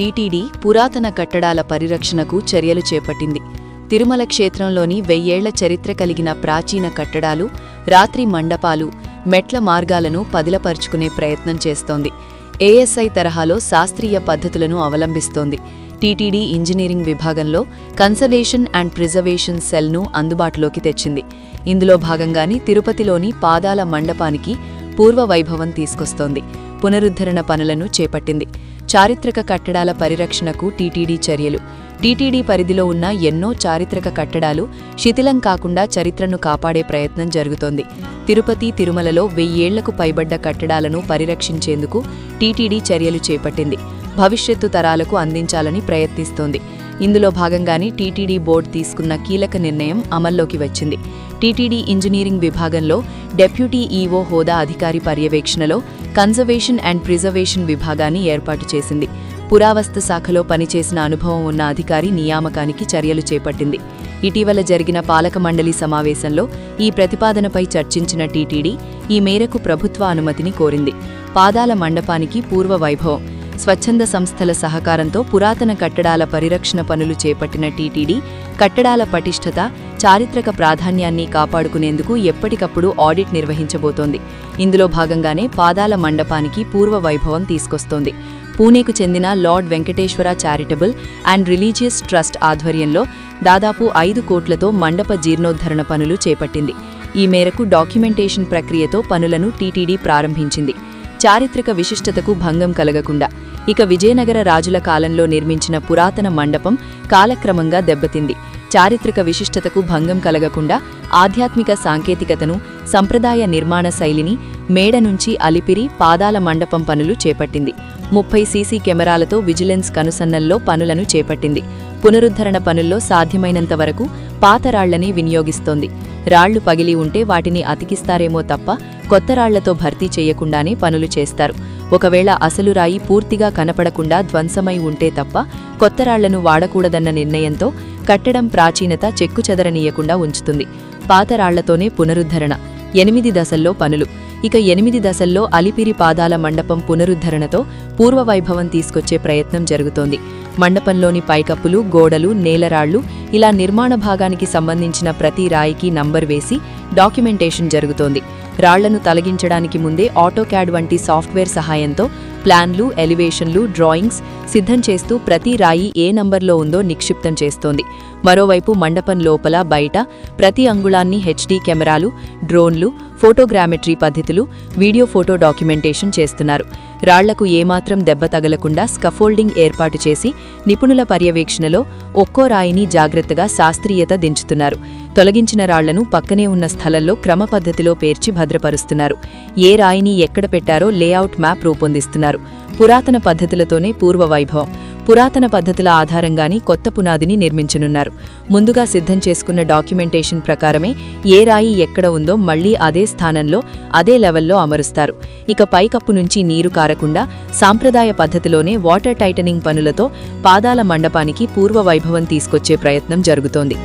TTD పురాతన కట్టడాల పరిరక్షణకు చర్యలు చేపట్టింది. తిరుమల క్షేత్రంలోని 1000 ఏళ్ల చరిత్ర కలిగిన ప్రాచీన కట్టడాలు, రాత్రి మండపాలు, మెట్ల మార్గాలను పదిలపరుచుకునే ప్రయత్నం చేస్తోంది. ఏఎస్ఐ తరహాలో శాస్త్రీయ పద్ధతులను అవలంబిస్తోంది. టీటీడీ ఇంజనీరింగ్ విభాగంలో కన్సర్వేషన్ అండ్ ప్రిజర్వేషన్ సెల్ను అందుబాటులోకి తెచ్చింది. ఇందులో భాగంగానే తిరుపతిలోని పాదాల మండపానికి పూర్వ వైభవం తీసుకొస్తోంది. పునరుద్ధరణ పనులను చేపట్టింది. చారిత్రక కట్టడాల పరిరక్షణకు టీటీడీ చర్యలు. టీటీడీ పరిధిలో ఉన్న ఎన్నో చారిత్రక కట్టడాలు శిథిలం కాకుండా చరిత్రను కాపాడే ప్రయత్నం జరుగుతోంది. తిరుపతి, తిరుమలలో 1000 ఏళ్లకు పైబడ్డ కట్టడాలను పరిరక్షించేందుకు టీటీడీ చర్యలు చేపట్టింది. భవిష్యత్తు తరాలకు అందించాలని ప్రయత్నిస్తోంది. ఇందులో భాగంగానే టీటీడీ బోర్డు తీసుకున్న కీలక నిర్ణయం అమల్లోకి వచ్చింది. టీటీడీ ఇంజనీరింగ్ విభాగంలో డెప్యూటీ ఈవో హోదా అధికారి పర్యవేక్షణలో కన్జర్వేషన్ అండ్ ప్రిజర్వేషన్ విభాగాన్ని ఏర్పాటు చేసింది. పురావస్తు శాఖలో పనిచేసిన అనుభవం ఉన్న అధికారి నియామకానికి చర్యలు చేపట్టింది. ఇటీవల జరిగిన పాలక మండలి సమావేశంలో ఈ ప్రతిపాదనపై చర్చించిన టీటీడీ ఈ మేరకు ప్రభుత్వ అనుమతిని కోరింది. పాదాల మండపానికి పూర్వ వైభవం. స్వచ్ఛంద సంస్థల సహకారంతో పురాతన కట్టడాల పరిరక్షణ పనులు చేపట్టిన టీటీడీ కట్టడాల పటిష్టత, చారిత్రక ప్రాధాన్యాన్ని కాపాడుకునేందుకు ఎప్పటికప్పుడు ఆడిట్ నిర్వహించబోతోంది. ఇందులో భాగంగానే పాదాల మండపానికి పూర్వ వైభవం తీసుకొస్తోంది. పూణేకు చెందిన lord Venkateswara charitable and religious trust ఆధ్వర్యంలో దాదాపు 5 కోట్లతో మండప జీర్ణోద్ధరణ పనులు చేపట్టింది. ఈ మేరకు డాక్యుమెంటేషన్ ప్రక్రియతో పనులను టీటీడీ ప్రారంభించింది. చారిత్రక విశిష్టతకు భంగం కలగకుండా. ఇక విజయనగర రాజుల కాలంలో నిర్మించిన పురాతన మండపం కాలక్రమంగా దెబ్బతింది. చారిత్రక విశిష్టతకు భంగం కలగకుండా ఆధ్యాత్మిక సాంకేతికతను, సంప్రదాయ నిర్మాణ శైలిని మేడ నుంచి అలిపిరి పాదాల మండపం పనులు చేపట్టింది. 30 సీసీ కెమెరాలతో విజిలెన్స్ కనుసన్నల్లో పనులను చేపట్టింది. పునరుద్ధరణ పనుల్లో సాధ్యమైనంత వరకు పాత రాళ్లనే వినియోగిస్తోంది. రాళ్లు పగిలి ఉంటే వాటిని అతికిస్తారేమో తప్ప కొత్త రాళ్లతో భర్తీ చేయకుండానే పనులు చేస్తారు. ఒకవేళ అసలు రాయి పూర్తిగా కనపడకుండా ధ్వంసమై ఉంటే తప్ప కొత్త రాళ్లను వాడకూడదన్న నిర్ణయంతో కట్టడం ప్రాచీనత చెక్కుచెదరనీయకుండా ఉంచుతుంది. పాత రాళ్లతోనే పునరుద్ధరణ. 8 దశల్లో పనులు. ఇక 8 దశల్లో అలిపిరి పాదాల మండపం పునరుద్ధరణతో పూర్వవైభవం తీసుకొచ్చే ప్రయత్నం జరుగుతోంది. మండపంలోని పైకప్పులు, గోడలు, నేలరాళ్లు ఇలా నిర్మాణ భాగానికి సంబంధించిన ప్రతి రాయికి నంబర్ వేసి డాక్యుమెంటేషన్ జరుగుతోంది. రాళ్లను తొలగించడానికి ముందే ఆటోక్యాడ్ వంటి సాఫ్ట్వేర్ సహాయంతో ప్లాన్లు, ఎలివేషన్లు, డ్రాయింగ్స్ సిద్ధం చేస్తూ ప్రతి రాయి ఏ నంబర్లో ఉందో నిక్షిప్తం చేస్తోంది. మరోవైపు మండపం లోపల, బయట ప్రతి అంగుళాన్ని హెచ్డీ కెమెరాలు, డ్రోన్లు, ఫోటోగ్రామెట్రీ పద్ధతులు, వీడియో ఫోటో డాక్యుమెంటేషన్ చేస్తున్నారు. రాళ్లకు ఏమాత్రం దెబ్బ తగలకుండా స్కఫోల్డింగ్ ఏర్పాటు చేసి నిపుణుల పర్యవేక్షణలో ఒక్కో రాయిని జాగ్రత్తగా శాస్త్రీయత దించుతున్నారు. తొలగించిన రాళ్లను పక్కనే ఉన్న స్థలంలో క్రమ పద్ధతిలో పేర్చి భద్రపరుస్తున్నారు. ఏ రాయిని ఎక్కడ పెట్టారో లేఅవుట్ మ్యాప్ రూపొందిస్తున్నారు. పురాతన పద్ధతులతోనే పూర్వ వైభవం. పురాతన పద్ధతుల ఆధారంగానే కొత్త పునాదిని నిర్మించనున్నారు. ముందుగా సిద్ధం చేసుకున్న డాక్యుమెంటేషన్ ప్రకారమే ఏ రాయి ఎక్కడ ఉందో మళ్లీ అదే స్థానంలో, అదే లెవెల్లో అమరుస్తారు. ఇక పైకప్పు నుంచి నీరు కారకుండా సాంప్రదాయ పద్ధతిలోనే వాటర్ టైటనింగ్ పనులతో పాదాల మండపానికి పూర్వ వైభవం తీసుకొచ్చే ప్రయత్నం జరుగుతోంది.